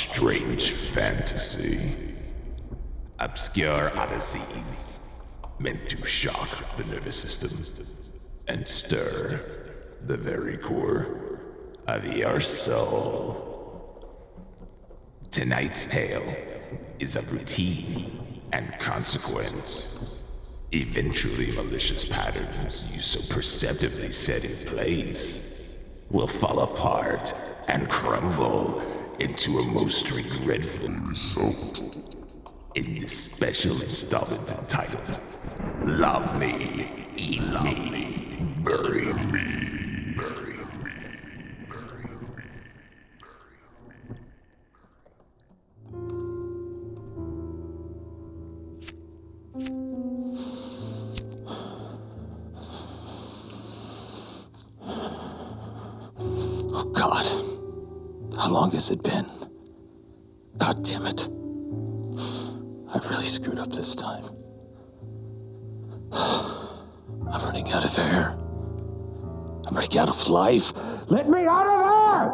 strange fantasy. Obscure odysseys meant to shock the nervous system and stir the very core of your soul. Tonight's tale is of routine and consequence. Eventually, malicious patterns you so perceptively set in place will fall apart and crumble into a most regretful result. In this special installment entitled Love Me, Eat Me, Bury Me, Bury Me. Oh God, how long has it been? God damn it. I really screwed up this time. I'm running out of air. I'm running out of life. Let me out of here!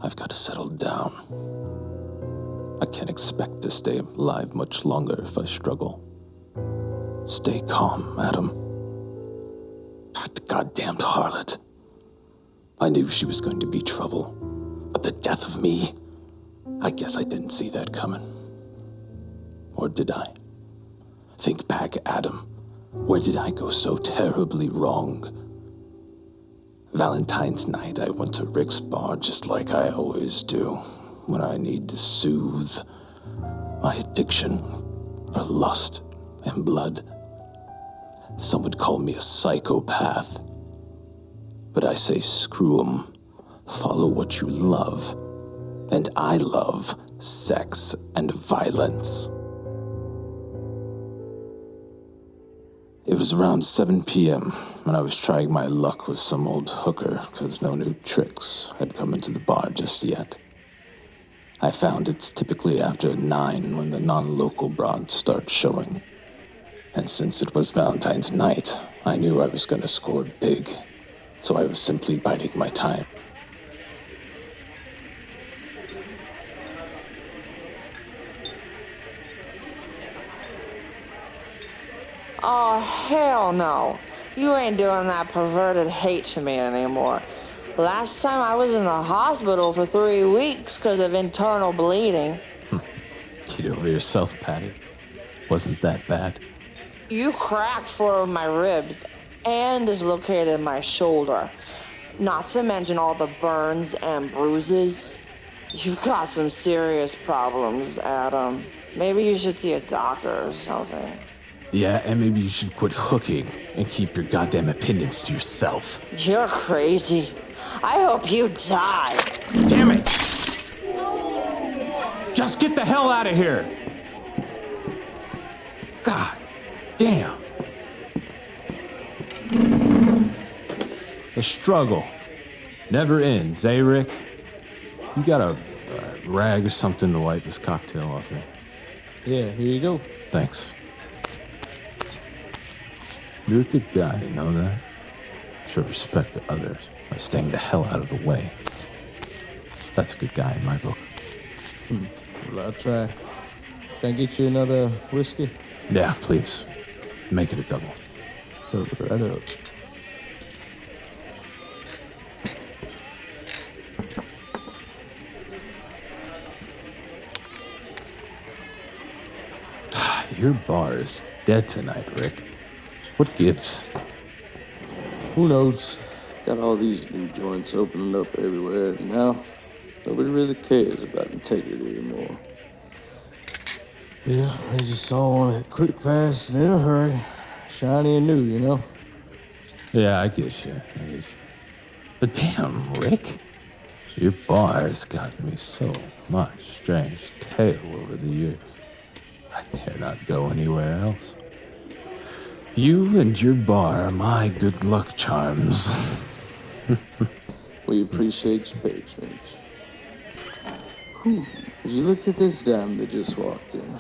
I've got to settle down. I can't expect to stay alive much longer if I struggle. Stay calm, Adam. The goddamned harlot. I knew she was going to be trouble. But the death of me, I guess I didn't see that coming. Or did I? Think back, Adam. Where did I go so terribly wrong? Valentine's night, I went to Rick's bar just like I always do when I need to soothe my addiction for lust and blood. Some would call me a psychopath, but I say screw 'em. Follow what you love, and I love sex and violence. It was around 7 p.m. when I was trying my luck with some old hooker because no new tricks had come into the bar just yet. I found it's typically after 9 when the non-local broads start showing. And since it was Valentine's night, I knew I was going to score big, so I was simply biding my time. Oh, hell no. You ain't doing that perverted hate to me anymore. Last time I was in the hospital for 3 weeks because of internal bleeding. Get over yourself, Patty. Wasn't that bad. You cracked 4 of my ribs and dislocated my shoulder. Not to mention all the burns and bruises. You've got some serious problems, Adam. Maybe you should see a doctor or something. Yeah, and maybe you should quit hooking and keep your goddamn opinions to yourself. You're crazy. I hope you die. Damn it! Just get the hell out of here! God damn. The struggle never ends, eh, Rick? You got a rag or something to wipe this cocktail off me? Yeah, here you go. Thanks. You're a good guy, you know that? Show respect to others by staying the hell out of the way. That's a good guy in my book. Well, I'll try. Can I get you another whiskey? Yeah, please. Make it a double. Hook it right up. Your bar is dead tonight, Rick. What gives? Who knows? Got all these new joints opening up everywhere, and now nobody really cares about integrity anymore. Yeah, they just all want it quick, fast, and in a hurry. Shiny and new, you know? Yeah, I get you. But damn, Rick. Your bar's got me so much strange tale over the years. I dare not go anywhere else. You and your bar are my good luck charms. We appreciate your patronage. Whew. Would you look at this dame that just walked in?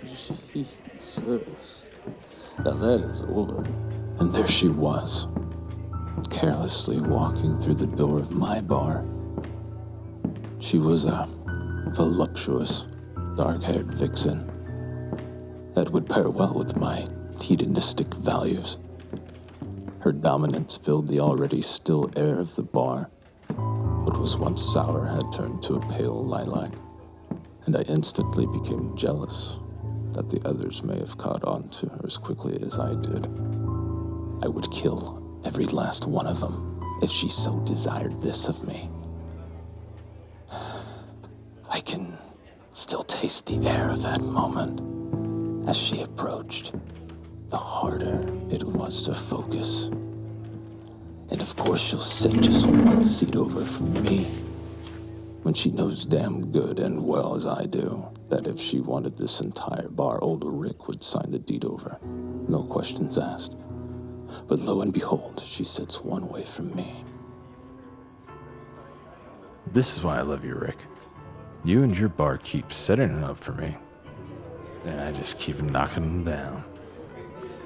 Jesus. Now that is a woman. And there she was, carelessly walking through the door of my bar. She was a voluptuous, dark-haired vixen that would pair well with my hedonistic values. Her dominance filled the already still air of the bar. What was once sour had turned to a pale lilac, and I instantly became jealous that the others may have caught on to her as quickly as I did. I would kill every last one of them if she so desired this of me. I can still taste the air of that moment as she approached. The harder it was to focus. And of course she'll sit just one seat over from me, when she knows damn good and well as I do that if she wanted this entire bar, old Rick would sign the deed over, no questions asked. But lo and behold, she sits one way from me. This is why I love you, Rick. You and your bar keep setting it up for me, and I just keep knocking them down.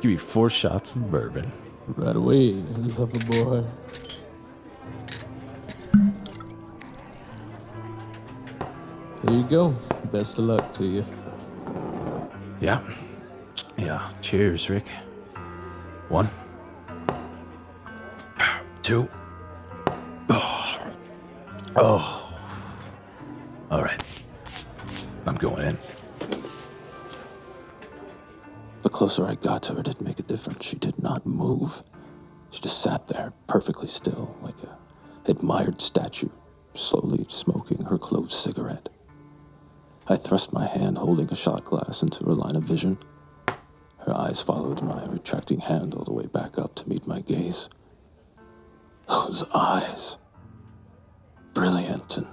Give me 4 shots of bourbon. Right away, lover boy. There you go. Best of luck to you. Yeah. Cheers, Rick. 1, 2. Oh. All right. I'm going in. The closer I got to her didn't make a difference. She did not move. She just sat there, perfectly still, like a admired statue, slowly smoking her closed cigarette. I thrust my hand holding a shot glass into her line of vision. Her eyes followed my retracting hand all the way back up to meet my gaze. Those eyes. Brilliant and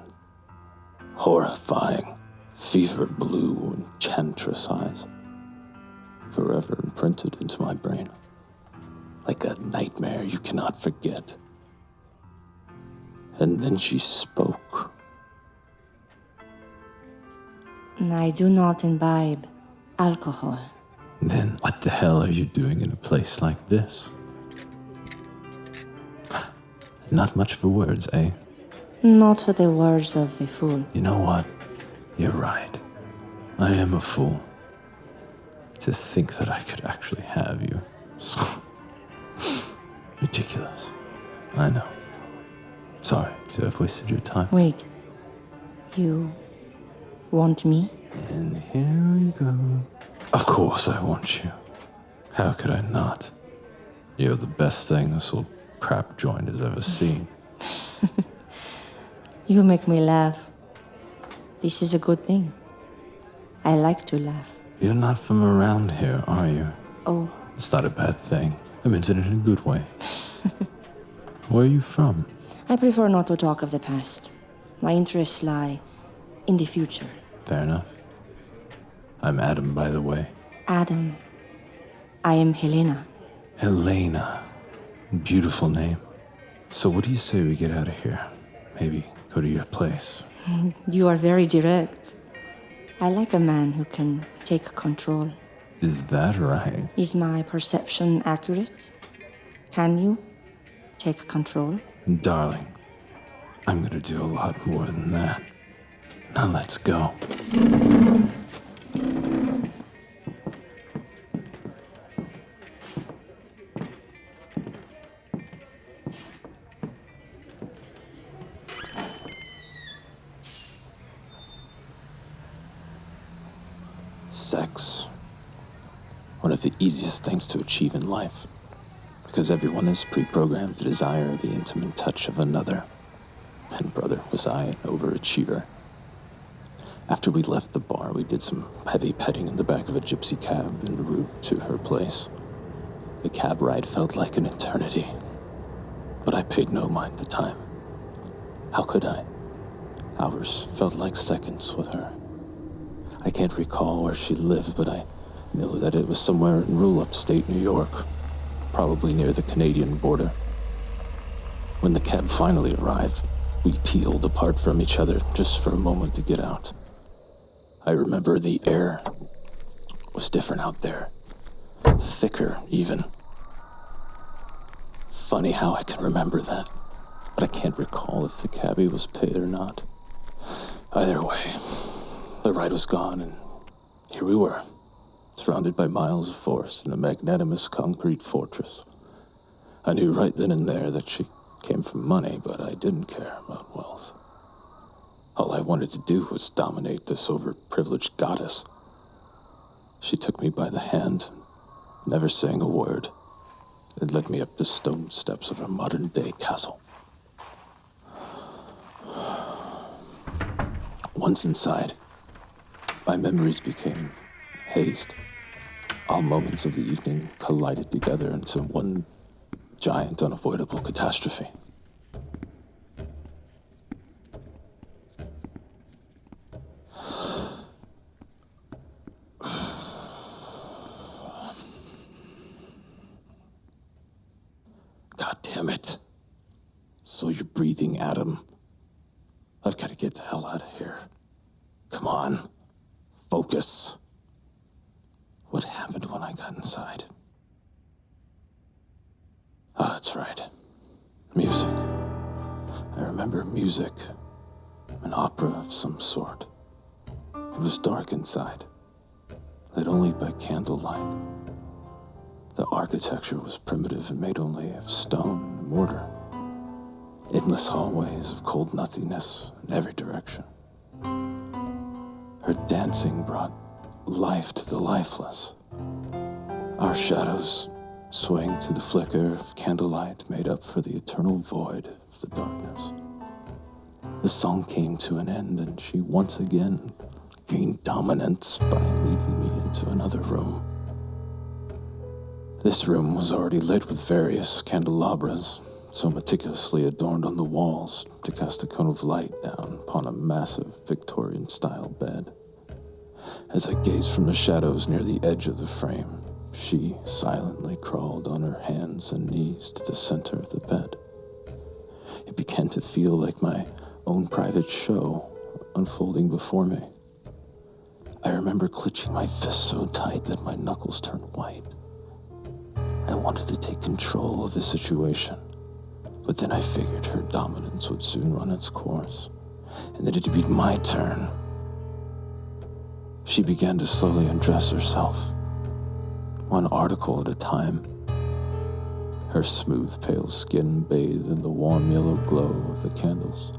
horrifying, fever blue enchantress eyes. Forever imprinted into my brain, like a nightmare you cannot forget. And then she spoke. I do not imbibe alcohol. Then what the hell are you doing in a place like this? Not much for words, eh? Not for the words of a fool. You know what? You're right. I am a fool. To think that I could actually have you. Ridiculous. I know. Sorry to have wasted your time. Wait. You want me? And here we go. Of course I want you. How could I not? You're the best thing this old crap joint has ever seen. You make me laugh. This is a good thing. I like to laugh. You're not from around here, are you? Oh. It's not a bad thing. I meant it in a good way. Where are you from? I prefer not to talk of the past. My interests lie in the future. Fair enough. I'm Adam, by the way. Adam. I am Helena. Helena. Beautiful name. So what do you say we get out of here? Maybe go to your place. You are very direct. I like a man who can take control. Is that right? Is my perception accurate? Can you take control? Darling, I'm gonna do a lot more than that. Now let's go. Sex. One of the easiest things to achieve in life, because everyone is pre-programmed to desire the intimate touch of another. And brother, was I an overachiever. After we left the bar, we did some heavy petting in the back of a gypsy cab en route to her place. The cab ride felt like an eternity, but I paid no mind to time. How could I? Hours felt like seconds with her. I can't recall where she lived, but I know that it was somewhere in rural upstate New York, probably near the Canadian border. When the cab finally arrived, we peeled apart from each other just for a moment to get out. I remember the air was different out there, thicker even. funny how I can remember that, but I can't recall if the cabbie was paid or not. Either way, the ride was gone, and here we were, surrounded by miles of forest in a magnanimous concrete fortress. I knew right then and there that she came from money, but I didn't care about wealth. All I wanted to do was dominate this overprivileged goddess. She took me by the hand, never saying a word, and led me up the stone steps of a modern-day castle. Once inside, my memories became hazed. All moments of the evening collided together into one giant, unavoidable catastrophe. God damn it. So you're breathing, Adam. I've got to get the hell out of here. Come on. Focus. What happened when I got inside? Ah, that's right. Music. I remember music. An opera of some sort. It was dark inside, lit only by candlelight. The architecture was primitive and made only of stone and mortar. Endless hallways of cold nothingness in every direction. Her dancing brought life to the lifeless. Our shadows swaying to the flicker of candlelight made up for the eternal void of the darkness. The song came to an end, and she once again gained dominance by leading me into another room. This room was already lit with various candelabras, so meticulously adorned on the walls to cast a cone of light down upon a massive Victorian-style bed. As I gazed from the shadows near the edge of the frame, she silently crawled on her hands and knees to the center of the bed. It began to feel like my own private show unfolding before me. I remember clenching my fists so tight that my knuckles turned white. I wanted to take control of the situation, but then I figured her dominance would soon run its course, and that it'd be my turn. She began to slowly undress herself, one article at a time. Her smooth, pale skin bathed in the warm yellow glow of the candles.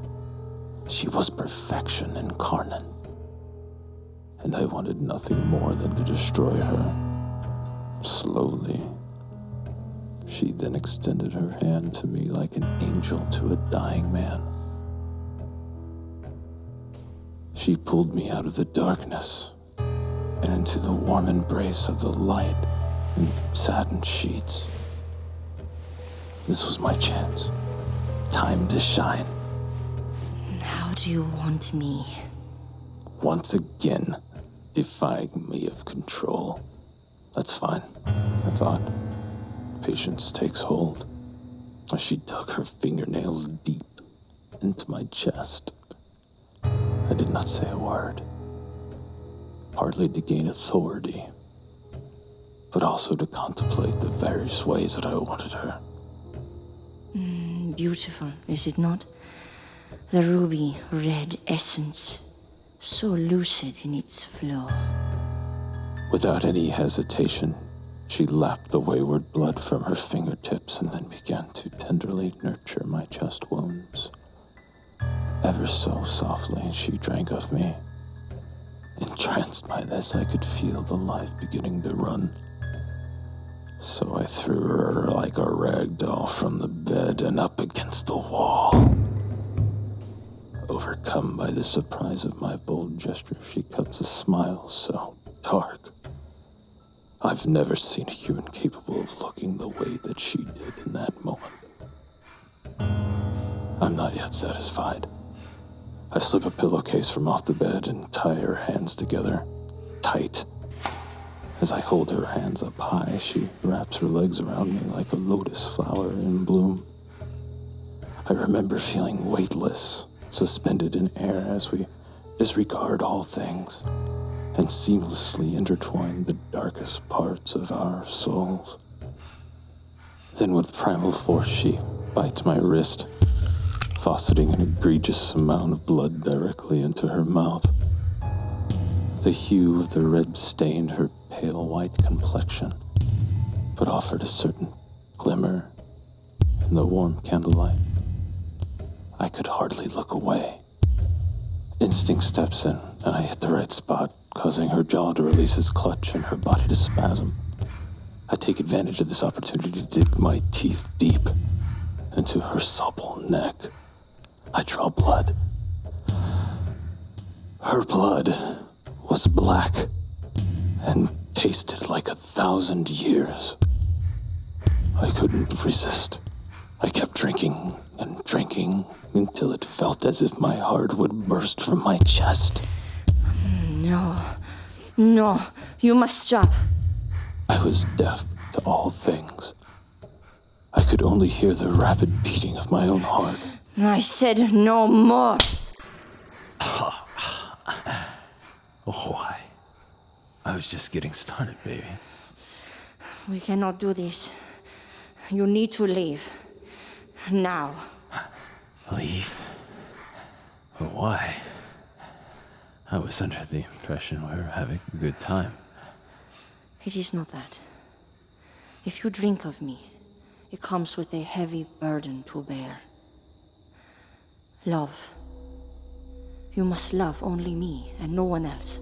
She was perfection incarnate, and I wanted nothing more than to destroy her. Slowly, she then extended her hand to me like an angel to a dying man. She pulled me out of the darkness and into the warm embrace of the light and satin sheets. This was my chance. Time to shine. How do you want me? Once again, defying me of control. That's fine, I thought. Patience takes hold as she dug her fingernails deep into my chest. I did not say a word, partly to gain authority, but also to contemplate the various ways that I wanted her. Beautiful, is it not? The ruby red essence, so lucid in its flow. Without any hesitation, she lapped the wayward blood from her fingertips and then began to tenderly nurture my chest wounds. Ever so softly, she drank of me. Entranced by this, I could feel the life beginning to run. So I threw her like a rag doll from the bed and up against the wall. Overcome by the surprise of my bold gesture, she cuts a smile so dark. I've never seen a human capable of looking the way that she did in that moment. I'm not yet satisfied. I slip a pillowcase from off the bed and tie her hands together, tight. As I hold her hands up high, she wraps her legs around me like a lotus flower in bloom. I remember feeling weightless, suspended in air as we disregard all things and seamlessly intertwine the darkest parts of our souls. Then with primal force, she bites my wrist, fauceting an egregious amount of blood directly into her mouth. The hue of the red stained her pale white complexion, but offered a certain glimmer in the warm candlelight. I could hardly look away. Instinct steps in, and I hit the right spot, causing her jaw to release its clutch and her body to spasm. I take advantage of this opportunity to dig my teeth deep into her supple neck. I draw blood. Her blood was black and tasted like 1,000 years. I couldn't resist. I kept drinking and drinking until it felt as if my heart would burst from my chest. No, you must stop. I was deaf to all things. I could only hear the rapid beating of my own heart. I said no more. Why? I was just getting started, baby. We cannot do this. You need to leave. Now. Leave? But why? I was under the impression we were having a good time. It is not that. If you drink of me, it comes with a heavy burden to bear. Love. You must love only me and no one else.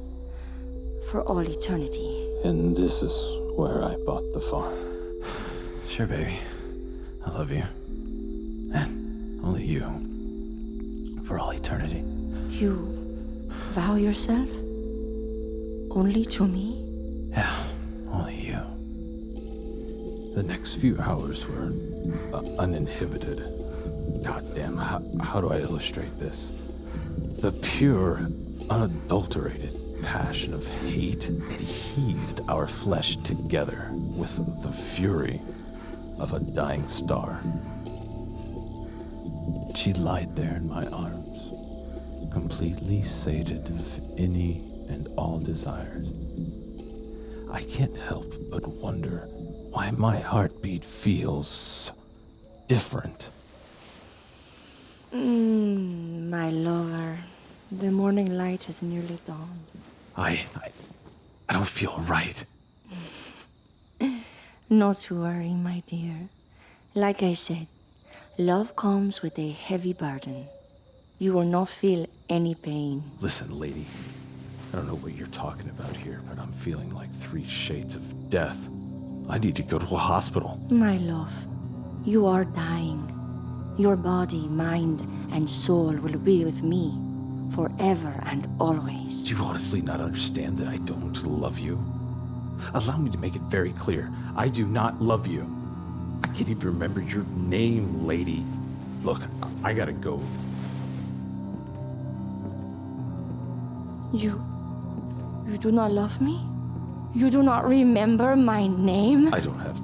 For all eternity. And this is where I bought the farm. Sure, baby. I love you. And only you. For all eternity. You vow yourself? Only to me? Yeah, only you. The next few hours were uninhibited. Goddamn, how do I illustrate this? The pure, unadulterated passion of hate. It heaved our flesh together with the fury of a dying star. She lied there in my arms, completely sated of any and all desires. I can't help but wonder why my heartbeat feels different. My lover, the morning light has nearly dawned. I don't feel right. Not to worry, my dear. Like I said, love comes with a heavy burden. You will not feel any pain. Listen, lady. I don't know what you're talking about here, but I'm feeling like 3 shades of death. I need to go to a hospital. My love, you are dying. Your body, mind, and soul will be with me forever and always. Do you honestly not understand that I don't love you? Allow me to make it very clear. I do not love you. I can't even remember your name, lady. Look, I gotta go. You do not love me? You do not remember my name? I don't have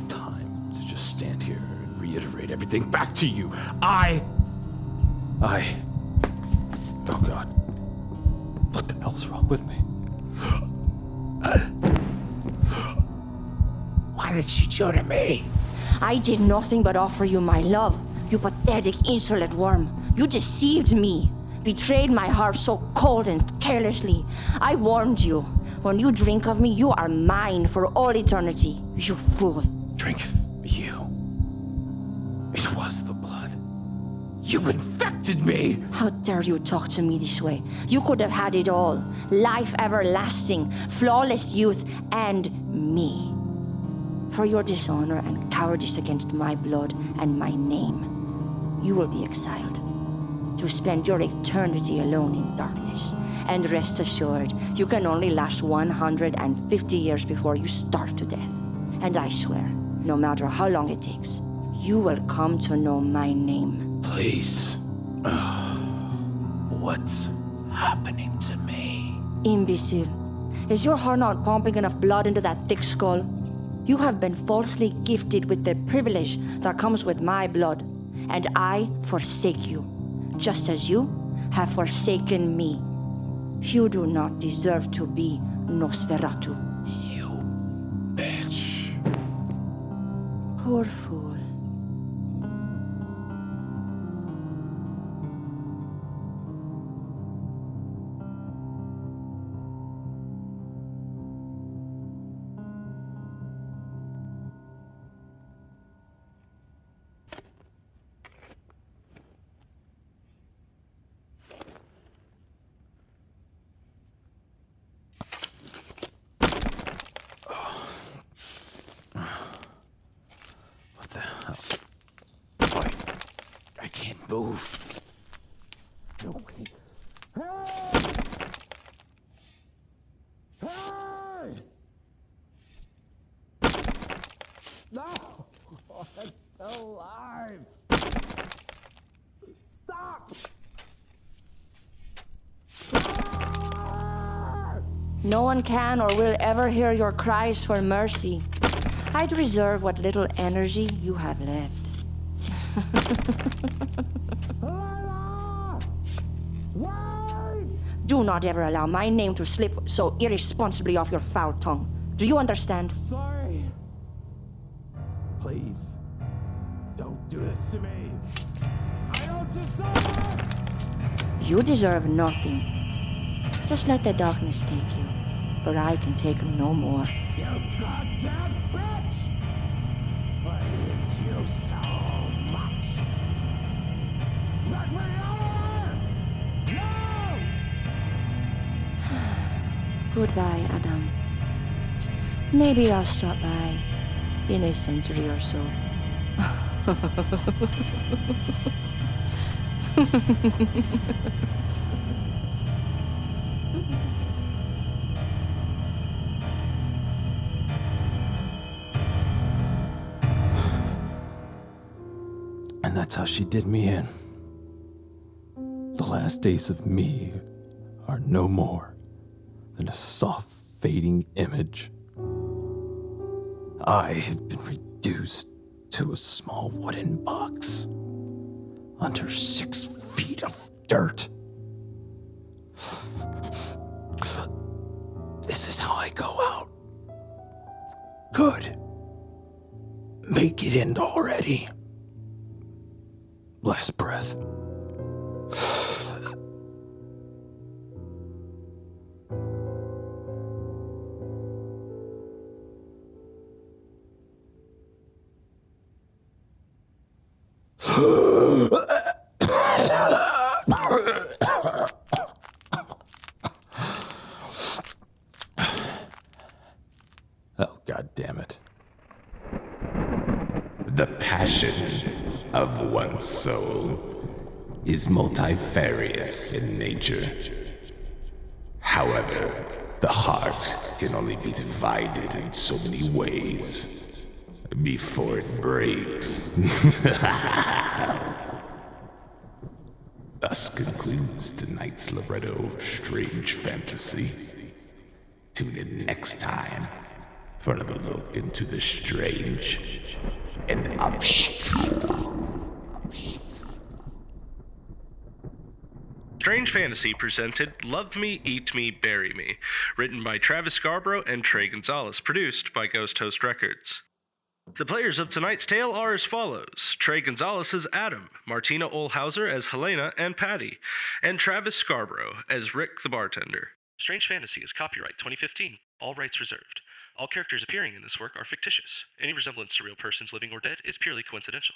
time to just stand here and reiterate everything back to you. Oh God. What the hell's wrong with me? Why did she join me? I did nothing but offer you my love, you pathetic, insolent worm. You deceived me, betrayed my heart so cold and carelessly. I warned you. When you drink of me, you are mine for all eternity, you fool. Drink you. It was the blood. You infected me! How dare you talk to me this way? You could have had it all. Life everlasting, flawless youth, and me. For your dishonor and cowardice against my blood and my name, you will be exiled to spend your eternity alone in darkness. And rest assured, you can only last 150 years before you starve to death. And I swear, no matter how long it takes, you will come to know my name. Please. What's happening to me? Imbecile. Is your heart not pumping enough blood into that thick skull? You have been falsely gifted with the privilege that comes with my blood, and I forsake you, just as you have forsaken me. You do not deserve to be Nosferatu. You bitch. Poor fool. What the hell? I can't move. No way. Hey! No! I'm still alive! Stop! No one can or will ever hear your cries for mercy. I'd reserve what little energy you have left. Do not ever allow my name to slip so irresponsibly off your foul tongue. Do you understand? Sorry. Please, don't do this to me. I don't deserve this! You deserve nothing. Just let the darkness take you, for I can take no more. You goddamn bitch! I hate you so much. Let me over! No! Goodbye, Adam. Maybe I'll stop by in a century or so. And that's how she did me in. The last days of me are no more than a soft, fading image. I have been reduced to a small wooden box under 6 feet of dirt. This is how I go out. Good. Make it end already. Last breath. Oh, God damn it. The passion of one's soul is multifarious in nature. However, the heart can only be divided in so many ways before it breaks. Thus concludes tonight's Loretto of Strange Fantasy. Tune in next time for another look into the strange and obscure. Strange Fantasy presented Love Me, Eat Me, Bury Me, written by Travis Scarbro and Trey Gonzales, produced by Ghost Host Records. The players of tonight's tale are as follows: Trey Gonzales as Adam, Martina Ohlhauser as Helena and Patty, and Travis Scarbro as Rick the bartender. Strange Fantasy is copyright 2015, all rights reserved. All characters appearing in this work are fictitious. Any resemblance to real persons living or dead is purely coincidental.